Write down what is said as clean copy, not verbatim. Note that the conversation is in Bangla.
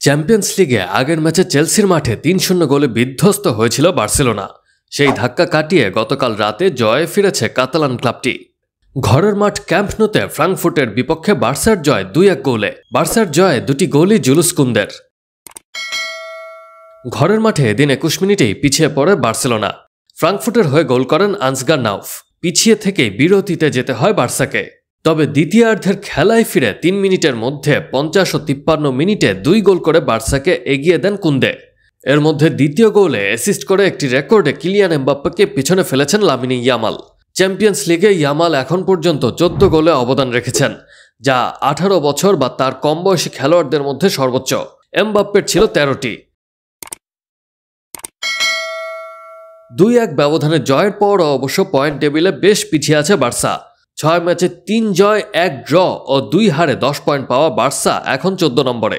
চ্যাম্পিয়ন্স লিগে আগের ম্যাচে চেলসির মাঠে ৩-০ গোলে বিধ্বস্ত হয়েছিল বার্সেলোনা। সেই ধাক্কা কাটিয়ে গতকাল রাতে জয়ে ফিরেছে কাতালান ক্লাবটি। ঘরের মাঠ ক্যাম্প নুতে ফ্রাঙ্কফুর্টের বিপক্ষে বার্সার জয় ২-১ গোলে। বার্সার জয়ে দুটি গোলই জুলুস কুন্দের। ঘরের মাঠে দিন ২১ মিনিটেই পিছিয়ে পড়ে বার্সেলোনা। ফ্রাঙ্কফুর্টের হয়ে গোল করেন আনসগার নাউফ। পিছিয়ে থেকেই বিরতিতে যেতে হয় বার্সাকে। তবে দ্বিতীয়ার্ধের খেলায় ফিরে ৩ মিনিটের মধ্যে ৫০ ও ৫৩ মিনিটে ২ গোল করে বার্সাকে এগিয়ে দেন কুন্দে। এর মধ্যে দ্বিতীয় গোলে অ্যাসিস্ট করে একটি রেকর্ডে কিলিয়ান এমবাপ্পেকে পিছনে ফেলেছেন লামিনে ইয়ামাল। চ্যাম্পিয়ন্স লিগে ইয়ামাল এখন পর্যন্ত ১৪ গোলে অবদান রেখেছেন, যা ১৮ বছর বা তার কম বয়সী খেলোয়াড়দের মধ্যে সর্বোচ্চ। এমবাপ্পের ছিল ১৩টি। ২-১ ব্যবধানে জয়ের পর অবশ্য পয়েন্ট টেবিলে বেশ পিছিয়ে আছে বার্সা। ৬ ম্যাচে ৩ জয়, ১ ড্র ও ২ হারে ১০ পয়েন্ট পাওয়া বার্সা এখন ১৪ নম্বরে।